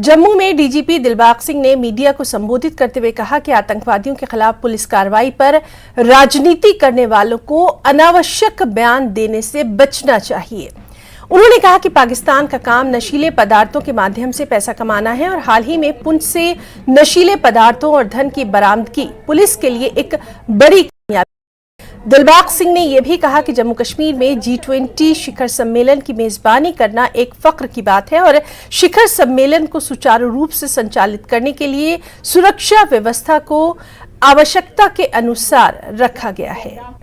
जम्मू में डीजीपी दिलबाग सिंह ने मीडिया को संबोधित करते हुए कहा कि आतंकवादियों के खिलाफ पुलिस कार्रवाई पर राजनीति करने वालों को अनावश्यक बयान देने से बचना चाहिए। उन्होंने कहा कि पाकिस्तान का काम नशीले पदार्थों के माध्यम से पैसा कमाना है और हाल ही में पुंछ से नशीले पदार्थों और धन की बरामदगी पुलिस के लिए एक बड़ी कामयाबी। दिलबाग सिंह ने यह भी कहा कि जम्मू कश्मीर में G20 शिखर सम्मेलन की मेजबानी करना एक फख्र की बात है और शिखर सम्मेलन को सुचारू रूप से संचालित करने के लिए सुरक्षा व्यवस्था को आवश्यकता के अनुसार रखा गया है।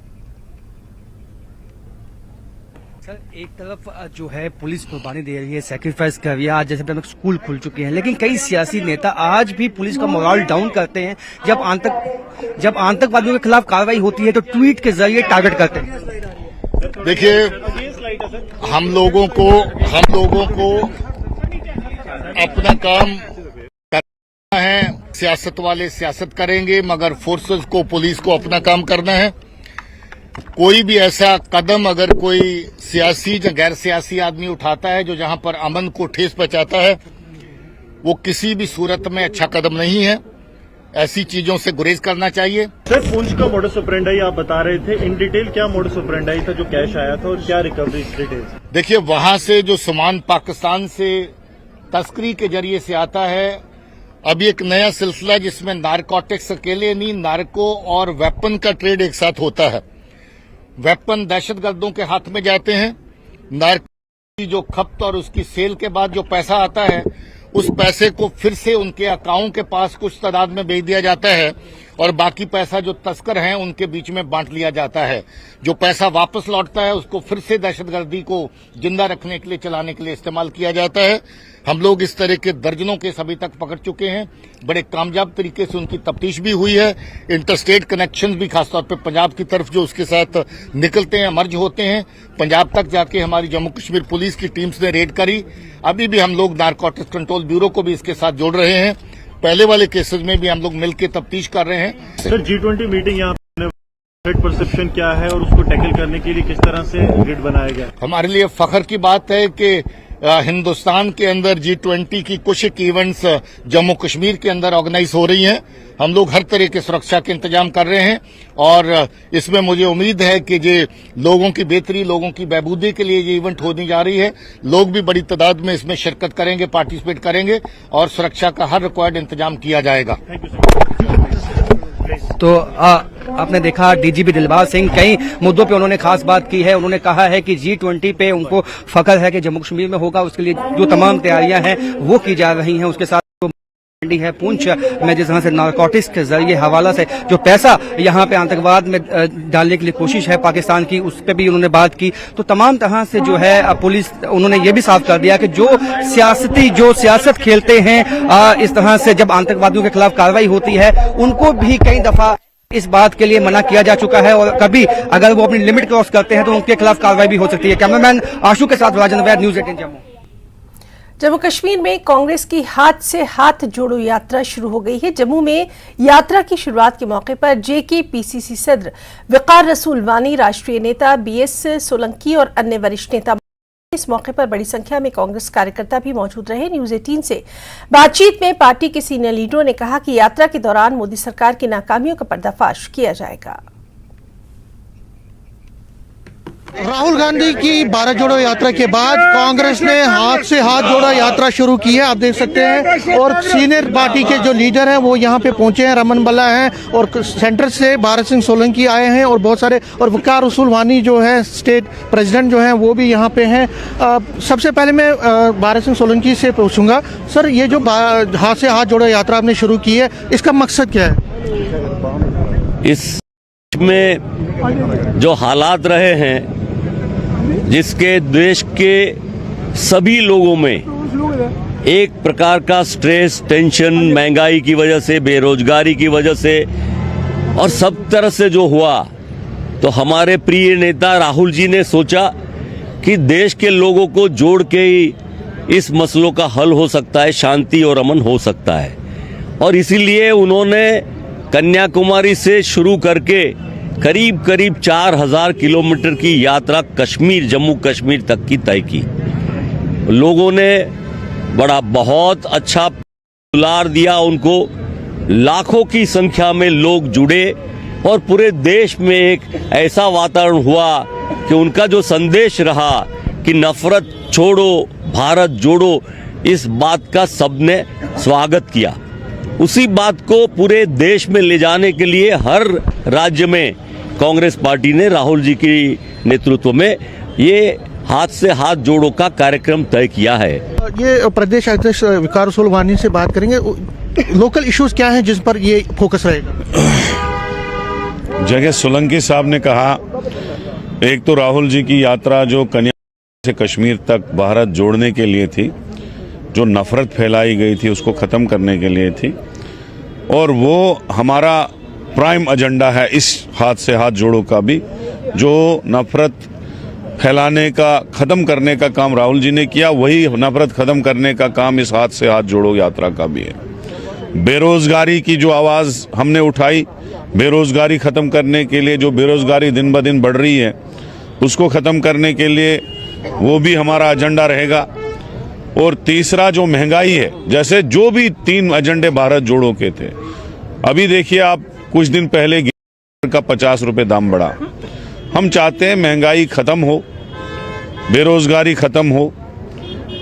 एक तरफ जो है पुलिस कुर्बानी दे रही है, सैक्रिफाइस कर रही है। आज जैसे स्कूल खुल चुके हैं, लेकिन कई सियासी नेता आज भी पुलिस का मोरल डाउन करते हैं। जब आतंकवादियों के खिलाफ कार्रवाई होती है तो ट्वीट के जरिए टारगेट करते हैं। देखिए, हम लोगों को अपना काम करना है। सियासत वाले सियासत करेंगे, मगर फोर्सेस को, पुलिस को अपना काम करना है। कोई भी ऐसा कदम अगर कोई सियासी या गैर सियासी आदमी उठाता है जो जहां पर अमन को ठेस पहुंचाता है, वो किसी भी सूरत में अच्छा कदम नहीं है। ऐसी चीजों से गुरेज करना चाहिए। सर, पुंछ का मोडस ऑपरेंडाई आप बता रहे थे, इन डिटेल क्या मोडस ऑपरेंडाई था जो कैश आया था और क्या रिकवरी डिटेल? देखिए, वहां से जो सामान पाकिस्तान से तस्करी के जरिए से आता है, अभी एक नया सिलसिला जिसमें नारकोटिक्स अकेले नहीं, नार्को और वेपन का ट्रेड एक साथ होता है। वेपन दहशतगर्दों के हाथ में जाते हैं। नार्को की जो खपत और उसकी सेल के बाद जो पैसा आता है, उस पैसे को फिर से उनके अकाउंट के पास कुछ तादाद में भेज दिया जाता है और बाकी पैसा जो तस्कर हैं उनके बीच में बांट लिया जाता है। जो पैसा वापस लौटता है उसको फिर से दहशतगर्दी को जिंदा रखने के लिए, चलाने के लिए इस्तेमाल किया जाता है। हम लोग इस तरह के दर्जनों केस अभी तक पकड़ चुके हैं। बड़े कामयाब तरीके से उनकी तफ्तीश भी हुई है। इंटरस्टेट कनेक्शन भी, खासतौर पर पंजाब की तरफ जो उसके साथ निकलते हैं, मर्ज होते हैं, पंजाब तक जाके हमारी जम्मू कश्मीर पुलिस की टीम्स ने रेड करी। अभी भी हम लोग नारकोटिक्स कंट्रोल ब्यूरो को भी इसके साथ जोड़ रहे हैं। पहले वाले केसेस में भी हम लोग मिलकर तफ्तीश कर रहे हैं। सर, G20 मीटिंग यहाँ थ्रेट परसेप्शन क्या है और उसको टैकल करने के लिए किस तरह से ग्रिड बनाया गया? हमारे लिए फख्र की बात है कि हिंदुस्तान के अंदर G20 की कुछ एक इवेंट्स जम्मू कश्मीर के अंदर ऑर्गेनाइज हो रही हैं। हम लोग हर तरह के सुरक्षा के इंतजाम कर रहे हैं और इसमें मुझे उम्मीद है कि ये लोगों की बेहतरी, लोगों की बहबूदी के लिए ये इवेंट होने जा रही है। लोग भी बड़ी तादाद में इसमें शिरकत करेंगे, पार्टिसिपेट करेंगे और सुरक्षा का हर रिक्वायर्ड इंतजाम किया जाएगा। तो आपने देखा डीजीपी दिलबाग सिंह कई मुद्दों पे उन्होंने खास बात की है। उन्होंने कहा है कि G20 पे उनको फख्र है कि जम्मू कश्मीर में होगा, उसके लिए जो तमाम तैयारियां हैं वो की जा रही हैं। उसके साथ जो है पुंछ में जिस तरह से नारकोटिक्स के जरिए हवाला से जो पैसा यहाँ पे आतंकवाद में डालने के लिए कोशिश है पाकिस्तान की, उस पर भी उन्होंने बात की। तो तमाम तरह से जो है पुलिस, उन्होंने ये भी साफ कर दिया कि जो सियासत खेलते हैं इस तरह से जब आतंकवादियों के खिलाफ कार्रवाई होती है, उनको भी कई दफा इस बात के लिए मना किया जा चुका है और कभी अगर वो अपनी लिमिट क्रॉस करते हैं तो उनके खिलाफ कार्रवाई भी हो सकती है। कैमरामैन आशु के साथ राजन वैद, न्यूज़ 18 जम्मू। जम्मू कश्मीर में कांग्रेस की हाथ से हाथ जोड़ो यात्रा शुरू हो गई है। जम्मू में यात्रा की शुरुआत के मौके पर JK-PCC सदर वकार रसूल वानी, राष्ट्रीय नेता BS सोलंकी और अन्य वरिष्ठ नेता इस मौके पर बड़ी संख्या में कांग्रेस कार्यकर्ता भी मौजूद रहे। न्यूज़ 18 से बातचीत में पार्टी के सीनियर लीडरों ने कहा कि यात्रा के दौरान मोदी सरकार की नाकामियों का पर्दाफाश किया जाएगा। राहुल गांधी की भारत जोड़ो यात्रा के बाद कांग्रेस ने हाथ से हाथ जोड़ो यात्रा शुरू की है। आप देख सकते हैं और सीनियर पार्टी के जो लीडर हैं वो यहाँ पे पहुंचे हैं। रमन बल्ला हैं और सेंटर से भारत सिंह सोलंकी आए हैं और बहुत सारे, और वकार रसूल वानी जो है स्टेट प्रेसिडेंट जो हैं वो भी यहाँ पे हैं। सबसे पहले मैं भारत सिंह सोलंकी से पूछूंगा, सर ये जो हाथ से हाथ जोड़ो यात्रा आपने शुरू की है, इसका मकसद क्या है? इस में जो हालात रहे हैं, जिसके देश के सभी लोगों में एक प्रकार का स्ट्रेस, टेंशन, महंगाई की वजह से, बेरोजगारी की वजह से और सब तरह से जो हुआ, तो हमारे प्रिय नेता राहुल जी ने सोचा कि देश के लोगों को जोड़ के ही इस मसलों का हल हो सकता है, शांति और अमन हो सकता है। और इसीलिए उन्होंने कन्याकुमारी से शुरू करके करीब 4000 किलोमीटर की यात्रा कश्मीर, जम्मू कश्मीर तक की तय की। लोगों ने बड़ा बहुत अच्छा दुलार दिया उनको। लाखों की संख्या में लोग जुड़े और पूरे देश में एक ऐसा वातावरण हुआ कि उनका जो संदेश रहा कि नफरत छोड़ो भारत जोड़ो, इस बात का सबने स्वागत किया। उसी बात को पूरे देश में ले जाने के लिए हर राज्य में कांग्रेस पार्टी ने राहुल जी की नेतृत्व में ये हाथ से हाथ जोड़ो का कार्यक्रम तय किया है। ये प्रदेश अध्यक्ष विकास सोलवानी से बात करेंगे। लोकल इश्यूज क्या हैं जिस पर ये फोकस रहेगा? जगह सोलंकी साहब ने कहा, एक तो राहुल जी की यात्रा जो कन्याकुमारी से कश्मीर तक भारत जोड़ने के लिए थी, जो नफरत फैलाई गई थी उसको ख़त्म करने के लिए थी, और वो हमारा प्राइम एजेंडा है इस हाथ से हाथ जोड़ो का भी। जो नफरत फैलाने का, ख़त्म करने का काम राहुल जी ने किया, वही नफरत ख़त्म करने का काम इस हाथ से हाथ जोड़ो यात्रा का भी है। बेरोजगारी की जो आवाज़ हमने उठाई, बेरोजगारी ख़त्म करने के लिए, जो बेरोजगारी दिन ब दिन बढ़ रही है उसको ख़त्म करने के लिए वो भी हमारा एजेंडा रहेगा। और तीसरा जो महंगाई है, जैसे जो भी 3 एजेंडे भारत जोड़ो के थे, अभी देखिए आप कुछ दिन पहले का 50 रुपए दाम बढ़ा। हम चाहते हैं महंगाई खत्म हो, बेरोजगारी खत्म हो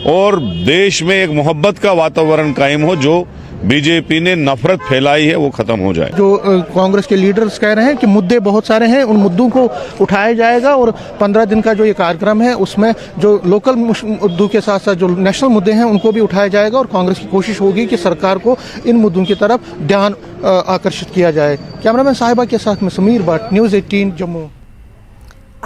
और देश में एक मोहब्बत का वातावरण कायम हो। जो बीजेपी ने नफरत फैलाई है वो खत्म हो जाए। जो कांग्रेस के लीडर्स कह रहे हैं कि मुद्दे बहुत सारे हैं, उन मुद्दों को उठाया जाएगा और 15 दिन का जो ये कार्यक्रम है उसमें जो लोकल मुद्दों के साथ साथ जो नेशनल मुद्दे हैं उनको भी उठाया जाएगा और कांग्रेस की कोशिश होगी कि सरकार को इन मुद्दों की तरफ ध्यान आकर्षित किया जाए। कैमरामैन साहिबा के साथ में समीर भट्ट, न्यूज़ 18 जम्मू।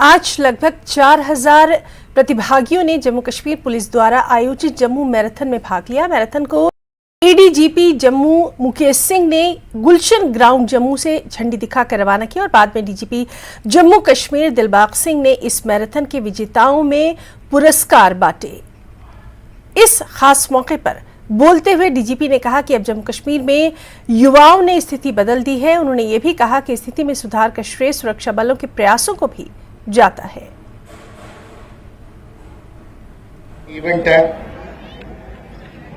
आज लगभग 4000 प्रतिभागियों ने जम्मू कश्मीर पुलिस द्वारा आयोजित जम्मू मैराथन में भाग लिया। मैराथन को एडीजीपी जम्मू मुकेश सिंह ने गुलशन ग्राउंड जम्मू से झंडी दिखाकर रवाना किया और बाद में डीजीपी जम्मू कश्मीर दिलबाग सिंह ने इस मैराथन के विजेताओं में पुरस्कार बांटे। इस खास मौके पर बोलते हुए डीजीपी ने कहा कि अब जम्मू कश्मीर में युवाओं ने स्थिति बदल दी है। उन्होंने ये भी कहा कि स्थिति में सुधार का श्रेय सुरक्षा बलों के प्रयासों को भी जाता है। इवेंट है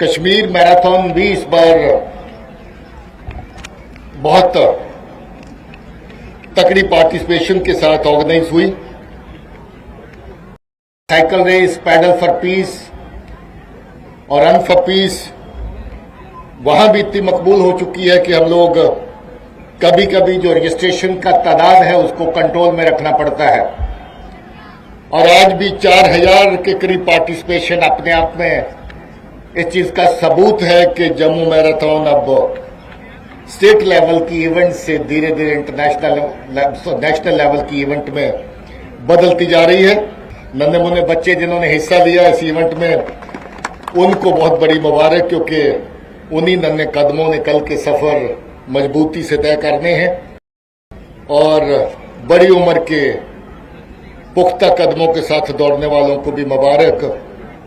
कश्मीर मैराथन भी इस बार बहुत तकड़ी पार्टिसिपेशन के साथ ऑर्गेनाइज हुई। Cycle race, pedal for peace और रन फॉर पीस वहां भी इतनी मकबूल हो चुकी है कि हम लोग कभी कभी जो रजिस्ट्रेशन का तादाद है उसको कंट्रोल में रखना पड़ता है। और आज भी 4000 के करीब पार्टिसिपेशन अपने आप में इस चीज का सबूत है कि जम्मू मैराथन अब स्टेट लेवल की इवेंट से धीरे धीरे नेशनल लेवल की इवेंट में बदलती जा रही है। नन्हे मुन्ने बच्चे जिन्होंने हिस्सा लिया इस इवेंट में, उनको बहुत बड़ी मुबारक, क्योंकि उन्हीं नन्हे कदमों ने कल के सफर मजबूती से तय करने हैं। और बड़ी उम्र के पुख्ता कदमों के साथ दौड़ने वालों को भी मुबारक,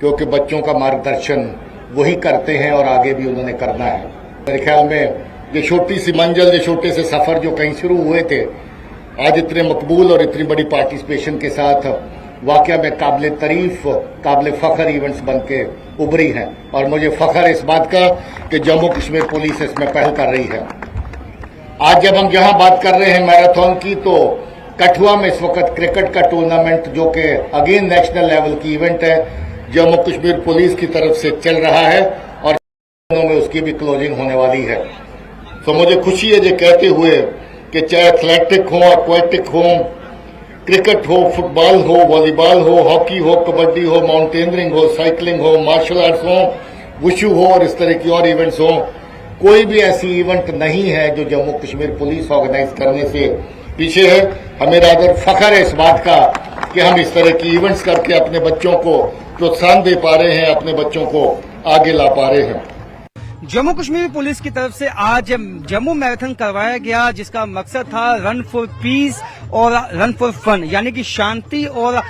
क्योंकि बच्चों का मार्गदर्शन वही करते हैं और आगे भी उन्होंने करना है। मेरे ख्याल में ये छोटी सी मंजिल, ये छोटे से सफर जो कहीं शुरू हुए थे, आज इतने मकबूल और इतनी बड़ी पार्टिसिपेशन के साथ वाकया में काबिल तारीफ, काबिल फख्र इवेंट्स बन के उभरी हैं। और मुझे फख्र इस बात का कि जम्मू कश्मीर पुलिस इसमें पहल कर रही है। आज जब हम यहाँ बात कर रहे हैं मैराथन की, तो कठुआ में इस वक्त क्रिकेट का टूर्नामेंट, जो कि अगेन नेशनल लेवल की इवेंट है, जम्मू कश्मीर पुलिस की तरफ से चल रहा है और में उसकी भी क्लोजिंग होने वाली है। तो मुझे खुशी है ये कहते हुए कि चाहे एथलेटिक हो, एक्वेटिक हो, क्रिकेट हो, फुटबॉल हो, वॉलीबॉल हो, हॉकी हो, कबड्डी हो, माउंटेनियरिंग हो, साइकिलिंग हो, मार्शल आर्ट्स हो, वुशु हो और इस तरह की और इवेंट्स हो, कोई भी ऐसी इवेंट नहीं है जो जम्मू कश्मीर पुलिस ऑर्गेनाइज करने से पीछे है। हमें रादर फख्र है इस बात का कि हम इस तरह की इवेंट्स करके अपने बच्चों को प्रोत्साहन दे पा रहे हैं, अपने बच्चों को आगे ला पा रहे हैं। जम्मू कश्मीर पुलिस की तरफ से आज जम्मू मैराथन करवाया गया, जिसका मकसद था रन फॉर पीस और रन फॉर फन, यानी कि शांति और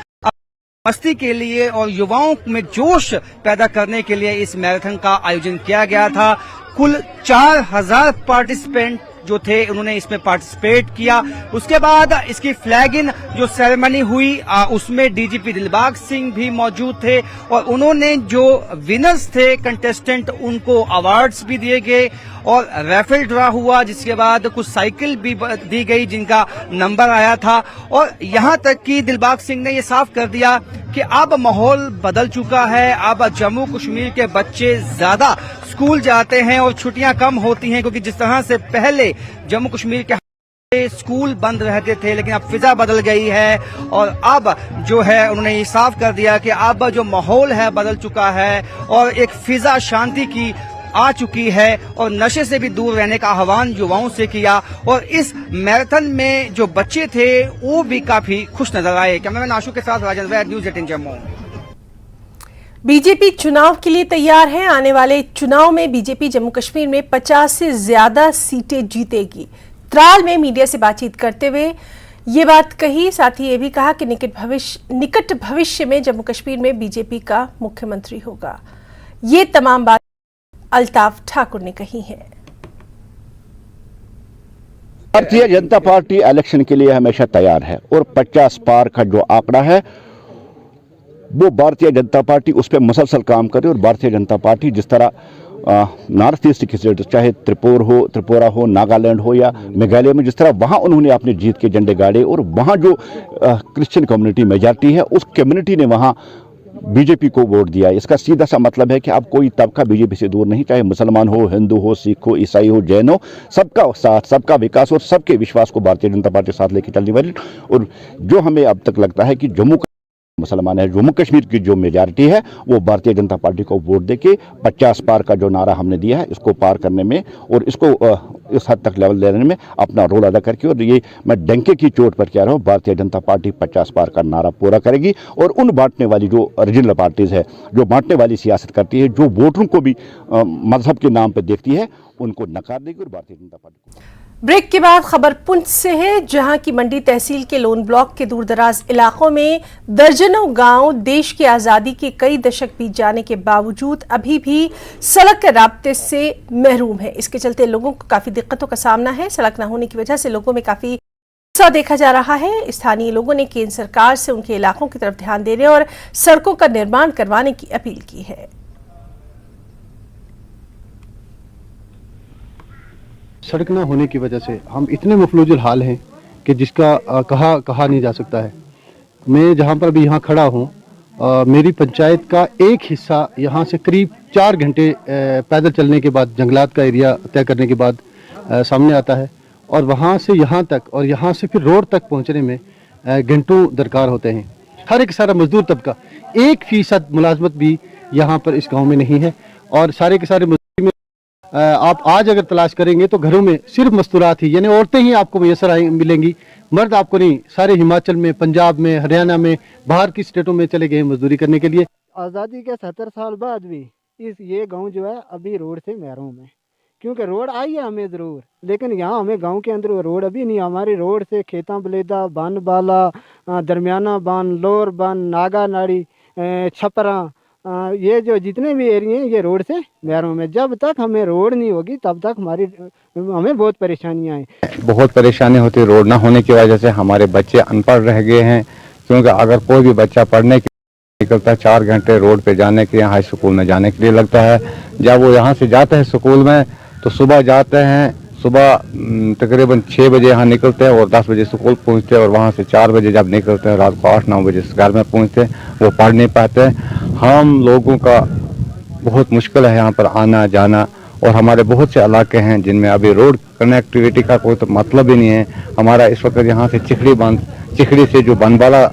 मस्ती के लिए और युवाओं में जोश पैदा करने के लिए इस मैराथन का आयोजन किया गया था। कुल 4000 पार्टिसिपेंट जो थे उन्होंने इसमें पार्टिसिपेट किया। उसके बाद इसकी फ्लैग इन जो सेरेमनी हुई उसमें डीजीपी दिलबाग सिंह भी मौजूद थे और उन्होंने जो विनर्स थे कंटेस्टेंट उनको अवार्ड्स भी दिए गए और रैफल ड्रा हुआ, जिसके बाद कुछ साइकिल भी दी गई जिनका नंबर आया था। और यहां तक कि दिलबाग सिंह ने ये साफ कर दिया कि अब माहौल बदल चुका है, अब जम्मू कश्मीर के बच्चे ज्यादा स्कूल जाते हैं और छुट्टियां कम होती हैं, क्योंकि जिस तरह से पहले जम्मू कश्मीर के स्कूल बंद रहते थे लेकिन अब फिजा बदल गई है और अब जो है उन्होंने ये साफ कर दिया कि अब जो माहौल है बदल चुका है और एक फिजा शांति की आ चुकी है और नशे से भी दूर रहने का आह्वान युवाओं से किया। और इस मैराथन में जो बच्चे थे वो भी काफी खुश नजर आए। कैमरामैन आशु के साथ राजेंद्र वैद, न्यूज़ 18 जम्मू। बीजेपी चुनाव के लिए तैयार है। आने वाले चुनाव में बीजेपी जम्मू कश्मीर में 50 से ज्यादा सीटें जीतेगी। त्राल में मीडिया से बातचीत करते हुए ये बात कही, साथ ही ये भी कहा कि निकट भविष्य में जम्मू कश्मीर में बीजेपी का मुख्यमंत्री होगा। ये तमाम बात अल्ताफ ठाकुर ने कही है। भारतीय जनता पार्टी इलेक्शन के लिए हमेशा तैयार है और 50 पार का जो आंकड़ा है वो भारतीय जनता पार्टी उस पर मुसलसल काम करे। और भारतीय जनता पार्टी जिस तरह नॉर्थ ईस्ट की स्टेट चाहे त्रिपुरा हो, नागालैंड हो या मेघालय में जिस तरह वहाँ उन्होंने अपनी जीत के झंडे गाड़े और वहाँ जो क्रिश्चियन कम्युनिटी मेजॉरिटी है उस कम्युनिटी ने वहाँ बीजेपी को वोट दिया। इसका सीधा सा मतलब है कि अब कोई तबका बीजेपी से दूर नहीं, चाहे मुसलमान हो, हिंदू हो, सिख हो, ईसाई हो, जैन हो, सबका साथ, सबका विकास और सबके विश्वास को भारतीय जनता पार्टी साथ लेकर चलने वाली। और जो हमें अब तक लगता है कि जम्मू मुसलमान है, जम्मू कश्मीर की जो मेजॉरिटी है वो भारतीय जनता पार्टी को वोट देके 50 पार का जो नारा हमने दिया है इसको पार करने में और इसको इस हद तक लेवल लेने में अपना रोल अदा करके, और ये मैं डंके की चोट पर कह रहा हूँ, भारतीय जनता पार्टी 50 पार का नारा पूरा करेगी। और उन बांटने वाली जो रीजनल पार्टीज है, जो बांटने वाली सियासत करती है, जो वोटरों को भी मजहब के नाम पर देखती है, उनको नकार देगी और भारतीय जनता पार्टी को। ब्रेक के बाद खबर पुंछ से है, जहां की मंडी तहसील के लोन ब्लॉक के दूरदराज इलाकों में दर्जनों गांव देश की आजादी के कई दशक बीत जाने के बावजूद अभी भी सड़क के राब्ते से महरूम है। इसके चलते लोगों को काफी दिक्कतों का सामना है। सड़क न होने की वजह से लोगों में काफी गुस्सा देखा जा रहा है। स्थानीय लोगों ने केंद्र सरकार से उनके इलाकों की तरफ ध्यान देने और सड़कों का निर्माण करवाने की अपील की है। सड़क ना होने की वजह से हम इतने मफलूजुल हाल हैं कि जिसका कहा नहीं जा सकता है। मैं जहाँ पर भी यहाँ खड़ा हूँ, मेरी पंचायत का एक हिस्सा यहाँ से करीब 4 घंटे पैदल चलने के बाद, जंगलात का एरिया तय करने के बाद सामने आता है और वहाँ से यहाँ तक और यहाँ से फिर रोड तक पहुँचने में घंटों दरकार होते हैं। हर एक सारा मजदूर तबका 1% मुलाजमत भी यहाँ पर इस गाँव में नहीं है और सारे के सारे आप आज अगर तलाश करेंगे तो घरों में सिर्फ मस्तूरात ही, यानी औरतें ही आपको मैसर मिलेंगी, मर्द आपको नहीं। सारे हिमाचल में, पंजाब में, हरियाणा में, बाहर की स्टेटों में चले गए मजदूरी करने के लिए। आज़ादी के 70 साल बाद भी ये गांव जो है अभी रोड से महरूम है, क्योंकि रोड आई है हमें ज़रूर, लेकिन यहाँ हमें गांव के अंदर रोड अभी नहीं। हमारी रोड से खेता बलेदा, बान बाला, दरमियाना बान, लोअर बान, नागा नाड़ी, छपरा, ये जो जितने भी एरिया हैं ये रोड से महरूम है। जब तक हमें रोड नहीं होगी तब तक हमें बहुत परेशानियां हैं। बहुत परेशानी होती है रोड ना होने की वजह से। हमारे बच्चे अनपढ़ रह गए हैं, क्योंकि अगर कोई भी बच्चा पढ़ने के लिए निकलता है 4 घंटे रोड पे जाने के लिए, हाई स्कूल में जाने के लिए लगता है। जब वो यहाँ से जाते हैं स्कूल में तो सुबह जाते हैं, सुबह तकरीबन 6 बजे यहाँ निकलते हैं और 10 बजे स्कूल पहुँचते हैं और वहाँ से 4 बजे जब निकलते हैं रात को 8-9 बजे घर में पहुँचते हैं, वो पढ़ नहीं पाते हैं। हम लोगों का बहुत मुश्किल है यहाँ पर आना जाना और हमारे बहुत से इलाके हैं जिनमें अभी रोड कनेक्टिविटी का कोई तो मतलब ही नहीं है। हमारा इस वक्त यहाँ से चिखड़ी से जो बनबाला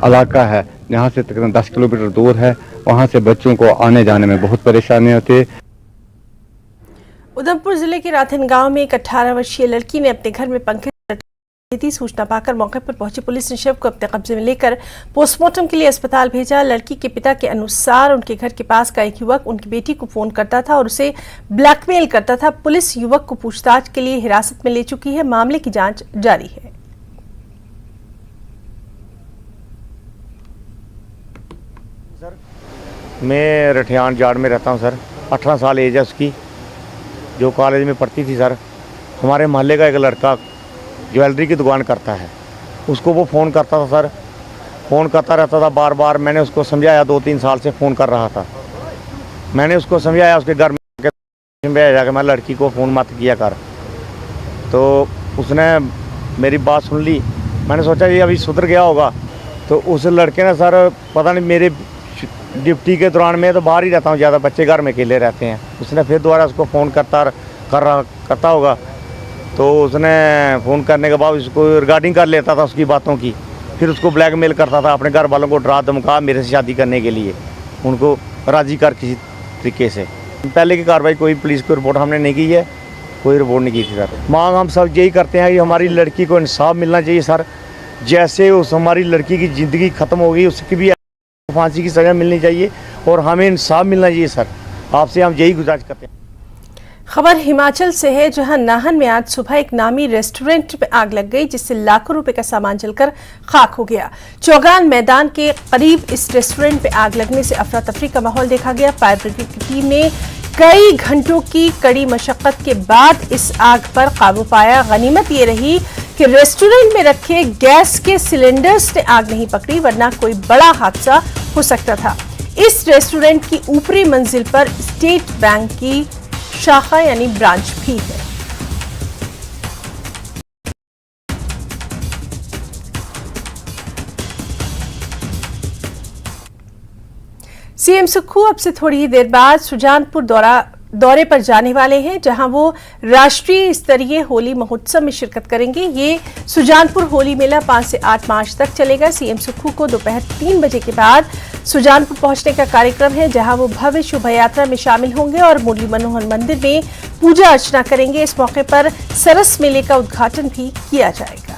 इलाका है, यहाँ से तकरीबन 10 किलोमीटर दूर है, वहाँ से बच्चों को आने जाने में बहुत परेशानी होती है। उधमपुर जिले के राथन गांव में एक 18 वर्षीय लड़की ने अपने घर में पंखे थी। सूचना पाकर मौके पर पहुंची पुलिस ने शव को अपने कब्जे में लेकर पोस्टमार्टम के लिए अस्पताल भेजा। लड़की के पिता के अनुसार उनके घर के पास का एक युवक उनकी बेटी को फोन करता था और उसे ब्लैकमेल करता था। पुलिस युवक को पूछताछ के लिए हिरासत में ले चुकी है। मामले की जांच जारी है। सर, मैं रठियान जाड़ में रहता हूं सर। 18 साल एज है उसकी, जो कॉलेज में पढ़ती थी सर। हमारे मोहल्ले का एक लड़का ज्वेलरी की दुकान करता है, उसको वो फ़ोन करता था सर, फ़ोन करता रहता था बार बार। मैंने उसको समझाया, 2-3 साल से फ़ोन कर रहा था। मैंने उसको समझाया, उसके घर में जाकर मैं लड़की को फ़ोन मत किया कर, तो उसने मेरी बात सुन ली। मैंने सोचा ये अभी सुधर गया होगा, तो उस लड़के ने सर पता नहीं, मेरे ड्यूटी के दौरान मैं तो बाहर ही रहता हूँ ज़्यादा, बच्चे घर में अकेले रहते हैं। उसने फिर दोबारा उसको फ़ोन करता होगा, तो उसने फ़ोन करने के बाद उसको रिगार्डिंग कर लेता था उसकी बातों की, फिर उसको ब्लैकमेल करता था, अपने घर वालों को डरा धमका मेरे से शादी करने के लिए उनको राज़ी कर किसी तरीके से। पहले की कार्रवाई कोई पुलिस को रिपोर्ट हमने नहीं की है, कोई रिपोर्ट नहीं की थी सर। मांग हम सब यही करते हैं कि हमारी लड़की को इंसाफ मिलना चाहिए सर। जैसे उस हमारी लड़की की ज़िंदगी ख़त्म हो गई, उसकी भी फांसी की सज़ा मिलनी चाहिए और हमें इंसाफ मिलना चाहिए सर। आपसे हम यही गुजारिश करते हैं। खबर हिमाचल से है, जहां नाहन में आज सुबह एक नामी रेस्टोरेंट में आग लग गई, जिससे लाखों रुपए का सामान जलकर खाक हो गया। चौगान मैदान के करीब इस रेस्टोरेंट में आग लगने से अफरा तफरी का माहौल देखा गया। फायर ब्रिगेड की टीम ने कई घंटों की कड़ी मशक्कत के बाद इस आग पर काबू पाया। गनीमत ये रही कि रेस्टोरेंट में रखे गैस के सिलेंडर्स ने आग नहीं पकड़ी, वरना कोई बड़ा हादसा हो सकता था। इस रेस्टोरेंट की ऊपरी मंजिल पर स्टेट बैंक की शाखा यानी ब्रांच भी है। सीएम सुक्खू अब से थोड़ी ही देर बाद सुजानपुर दौरे पर जाने वाले हैं, जहां वो राष्ट्रीय स्तरीय होली महोत्सव में शिरकत करेंगे। ये सुजानपुर होली मेला 5 से 8 मार्च तक चलेगा। सीएम सुक्खू को दोपहर 3 बजे के बाद सुजानपुर पहुंचने का कार्यक्रम है, जहां वो भव्य शोभा यात्रा में शामिल होंगे और मुरली मनोहर मंदिर में पूजा अर्चना करेंगे। इस मौके पर सरस मेले का उद्घाटन भी किया जाएगा।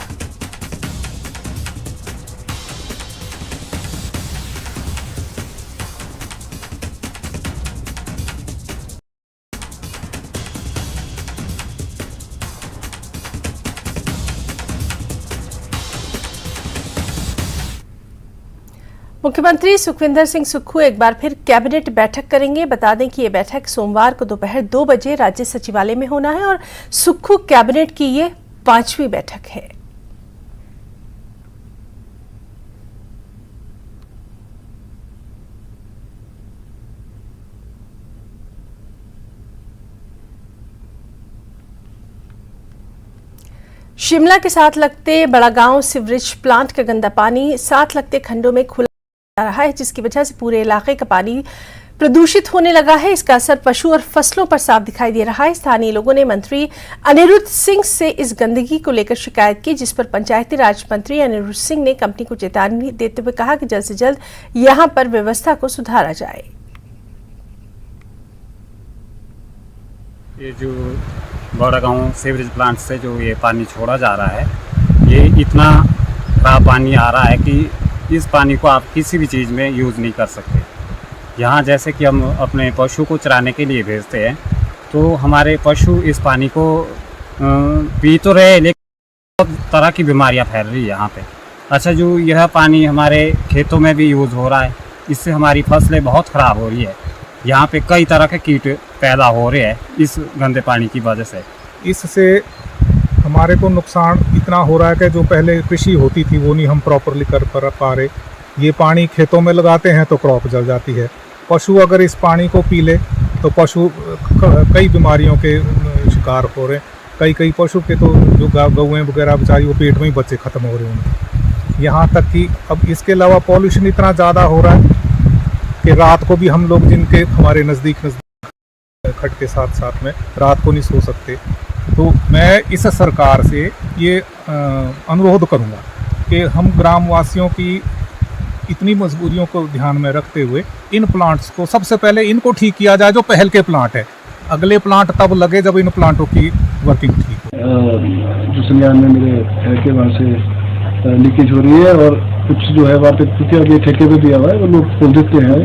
मुख्यमंत्री सुखविंदर सिंह सुक्खू एक बार फिर कैबिनेट बैठक करेंगे। बता दें कि ये बैठक सोमवार को दोपहर 2 बजे राज्य सचिवालय में होना है और सुक्खू कैबिनेट की ये 5वीं बैठक है। शिमला के साथ लगते बड़ागांव सीवरेज प्लांट का गंदा पानी साथ लगते खंडों में खुला रहा है, जिसकी वजह से पूरे इलाके का पानी प्रदूषित होने लगा है। इसका असर पशु और फसलों पर साफ दिखाई दे रहा है। स्थानीय लोगों ने मंत्री अनिरुद्ध सिंह से इस गंदगी को लेकर शिकायत की, जिस पर पंचायती राज मंत्री अनिरुद्ध सिंह ने कंपनी को चेतावनी देते हुए कहा कि जल्द से जल्द यहां पर व्यवस्था को सुधारा जाए। ये जो बड़ागांव सीवरेज प्लांट से जो ये पानी छोड़ा जा रहा है, ये इतना खराब पानी आ रहा है कि इस पानी को आप किसी भी चीज़ में यूज़ नहीं कर सकते। यहाँ जैसे कि हम अपने पशु को चराने के लिए भेजते हैं, तो हमारे पशु इस पानी को पी तो रहे, लेकिन बहुत तरह की बीमारियाँ फैल रही है यहाँ पे। अच्छा, जो यह पानी हमारे खेतों में भी यूज़ हो रहा है, इससे हमारी फसलें बहुत ख़राब हो रही है। यहाँ पे कई तरह के कीट पैदा हो रहे हैं इस गंदे पानी की वजह से। इससे हमारे को नुकसान इतना हो रहा है कि जो पहले कृषि होती थी वो नहीं हम प्रॉपरली कर पा रहे। ये पानी खेतों में लगाते हैं तो क्रॉप जल जाती है। पशु अगर इस पानी को पी ले तो पशु कई बीमारियों के शिकार हो रहे हैं। कई पशु के तो जो गौएँ वगैरह बेचारी वो पेट में ही बच्चे ख़त्म हो रहे हैं उनके। यहाँ तक कि अब इसके अलावा पॉल्यूशन इतना ज़्यादा हो रहा है कि रात को भी हम लोग जिनके हमारे नज़दीक खट के साथ में रात को नहीं सो सकते। तो मैं इस सरकार से ये अनुरोध करूँगा कि हम ग्रामवासियों की इतनी मजबूरियों को ध्यान में रखते हुए इन प्लांट्स को सबसे पहले इनको ठीक किया जाए, जो पहल के प्लांट है। अगले प्लांट तब लगे जब इन प्लांटों की वर्किंग ठीक हो। जो संज्ञान में मेरे घर के वहाँ से लीकेज हो रही है और कुछ जो है वहाँ पे, क्योंकि अब ये ठेके पे दिया हुआ है, वो लोग खोल देते हैं,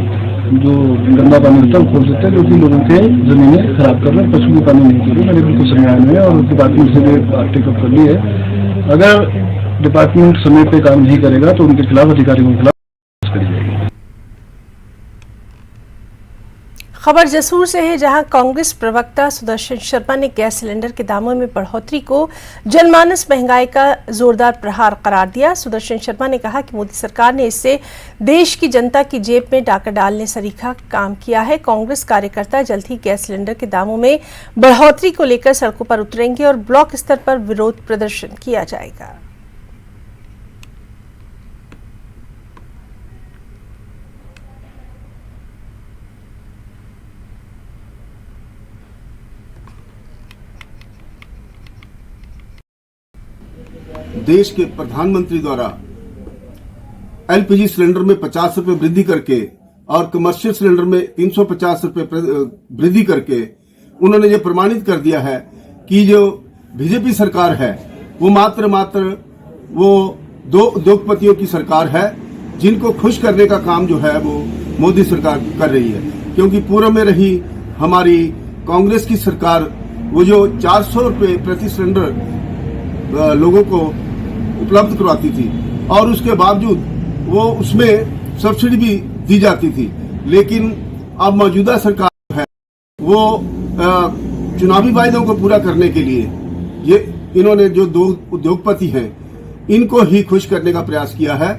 जो गंदा पानी होता है वो खोल देते हैं, जो कि लोगों के ज़मीनें खराब कर रहे हैं। पशु की पानी नहीं पी रहे। मैंने बिल्कुल संज्ञान में और डिपार्टमेंट से टेकअप कर ली है। अगर डिपार्टमेंट समय पे काम नहीं करेगा तो उनके खिलाफ, अधिकारियों के खिलाफ करी जाएगी। खबर जसूर से है, जहां कांग्रेस प्रवक्ता सुदर्शन शर्मा ने गैस सिलेंडर के दामों में बढ़ोतरी को जनमानस महंगाई का जोरदार प्रहार करार दिया। सुदर्शन शर्मा ने कहा कि मोदी सरकार ने इससे देश की जनता की जेब में डाका डालने सरीखा काम किया है। कांग्रेस कार्यकर्ता जल्द ही गैस सिलेंडर के दामों में बढ़ोतरी को लेकर सड़कों पर उतरेंगे और ब्लॉक स्तर पर विरोध प्रदर्शन किया जाएगा। देश के प्रधानमंत्री द्वारा एलपीजी सिलेंडर में 50 रुपए वृद्धि करके और कमर्शियल सिलेंडर में 350 रुपए वृद्धि करके उन्होंने ये प्रमाणित कर दिया है कि जो बीजेपी सरकार है वो मात्र वो दो उद्योगपतियों की सरकार है, जिनको खुश करने का काम जो है वो मोदी सरकार कर रही है। क्योंकि पूर्व में रही हमारी कांग्रेस की सरकार, वो जो 400 रुपए प्रति सिलेंडर लोगों को उपलब्ध करवाती थी और उसके बावजूद वो उसमें सब्सिडी भी दी जाती थी, लेकिन अब मौजूदा सरकार है वो चुनावी वायदों को पूरा करने के लिए ये इन्होंने जो दो उद्योगपति हैं इनको ही खुश करने का प्रयास किया है।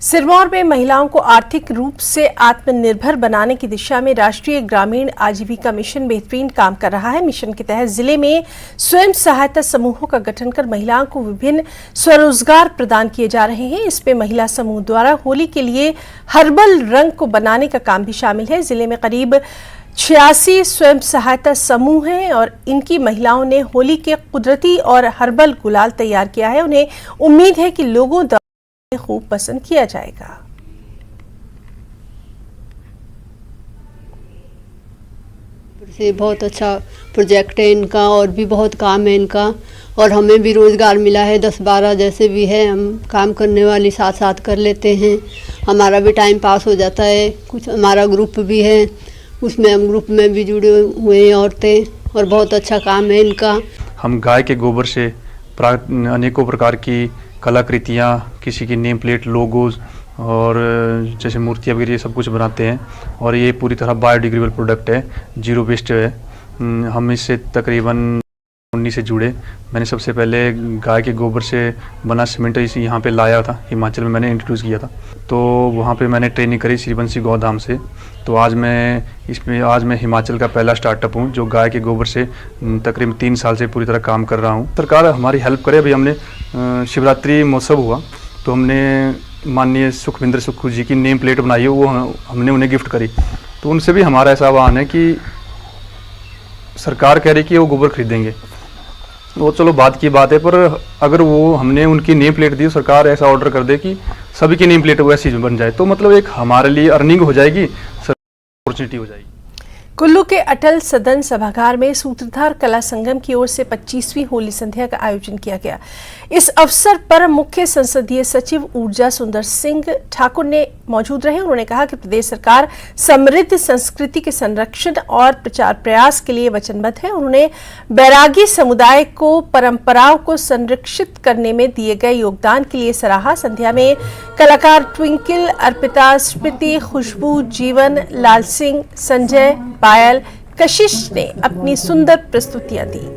सिरमौर में महिलाओं को आर्थिक रूप से आत्मनिर्भर बनाने की दिशा में राष्ट्रीय ग्रामीण आजीविका मिशन बेहतरीन काम कर रहा है। मिशन के तहत जिले में स्वयं सहायता समूहों का गठन कर महिलाओं को विभिन्न स्वरोजगार प्रदान किए जा रहे हैं। इसमें महिला समूह द्वारा होली के लिए हर्बल रंग को बनाने का काम भी शामिल है। जिले में करीब 86 स्वयं सहायता समूह हैं और इनकी महिलाओं ने होली के कुदरती और हर्बल गुलाल तैयार किया है। उन्हें उम्मीद है कि लोगों खूब पसंद किया जाएगा। से बहुत अच्छा प्रोजेक्ट है इनका और भी बहुत काम है इनका, और हमें भी रोज़गार मिला है। 10-12 जैसे भी है हम काम करने वाली साथ साथ कर लेते हैं, हमारा भी टाइम पास हो जाता है। कुछ हमारा ग्रुप भी है, उसमें हम ग्रुप में भी जुड़े हुए हैं औरतें, और बहुत अच्छा काम है इनका। हम गाय के गोबर से अनेकों प्रकार की कलाकृतियाँ, किसी की नेम प्लेट, लोगोज और जैसे मूर्तियाँ वगैरह ये सब कुछ बनाते हैं, और ये पूरी तरह बायोडिग्रेडेबल प्रोडक्ट है, जीरो वेस्ट है। हम इससे तकरीबन 19 से जुड़े। मैंने सबसे पहले गाय के गोबर से बना सीमेंट इसे यहाँ पे लाया था, हिमाचल में मैंने इंट्रोड्यूस किया था, तो वहाँ पे मैंने ट्रेनिंग करी श्रीवंशी गौधाम से। तो आज मैं हिमाचल का पहला स्टार्टअप हूँ जो गाय के गोबर से तकरीबन 3 साल से पूरी तरह काम कर रहा हूँ। सरकार हमारी हेल्प करे। अभी हमने शिवरात्रि महोत्सव हुआ तो हमने माननीय सुखविंदर सुक्खू जी की नेम प्लेट बनाई है, वो हमने उन्हें गिफ्ट करी। तो उनसे भी हमारा ऐसा आह्वान है कि सरकार कह रही कि वो गोबर खरीदेंगे, वो चलो बात की बात है, पर अगर वो हमने उनकी नेम प्लेट दी, सरकार ऐसा ऑर्डर कर दे कि सभी की नेम प्लेट वैसी बन जाए, तो मतलब एक हमारे लिए अर्निंग हो जाएगी, अपॉर्चुनिटी हो जाएगी। कुल्लू के अटल सदन सभागार में सूत्रधार कला संगम की ओर से 25वीं होली संध्या का आयोजन किया गया। इस अवसर पर मुख्य संसदीय सचिव ऊर्जा सुंदर सिंह ठाकुर ने मौजूद रहे। उन्होंने कहा कि प्रदेश सरकार समृद्ध संस्कृति के संरक्षण और प्रचार प्रयास के लिए वचनबद्ध है। उन्होंने बैरागी समुदाय को परंपराओं को संरक्षित करने में दिए गए योगदान के लिए सराहा। संध्या में कलाकार ट्विंकल, अर्पिता, स्मृति, खुशबू, जीवन, लाल सिंह, संजय, पायल, कशिश ने अपनी सुंदर प्रस्तुतियां दी।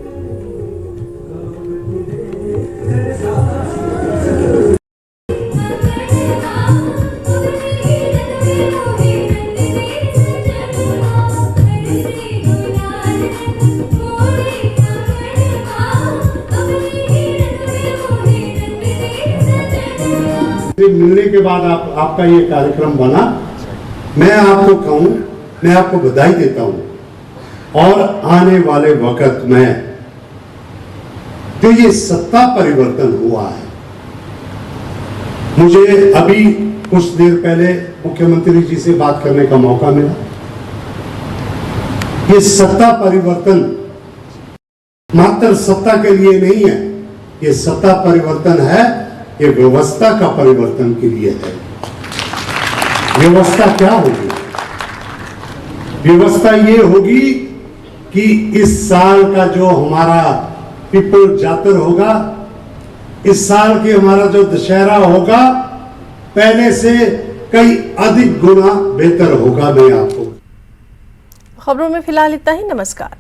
मिलने के बाद आपका ये कार्यक्रम बना, मैं आपको कहूं, मैं आपको बधाई देता हूं। और आने वाले वक्त में जो ये सत्ता परिवर्तन हुआ है, मुझे अभी कुछ देर पहले मुख्यमंत्री जी से बात करने का मौका मिला। ये सत्ता परिवर्तन मात्र सत्ता के लिए नहीं है, ये सत्ता परिवर्तन है, ये व्यवस्था का परिवर्तन के लिए है। व्यवस्था क्या होगी? व्यवस्था ये होगी कि इस साल का जो हमारा पीपल जातर होगा, इस साल के हमारा जो दशहरा होगा, पहले से कई अधिक गुना बेहतर होगा। मैं आपको खबरों में फिलहाल इतना ही। नमस्कार।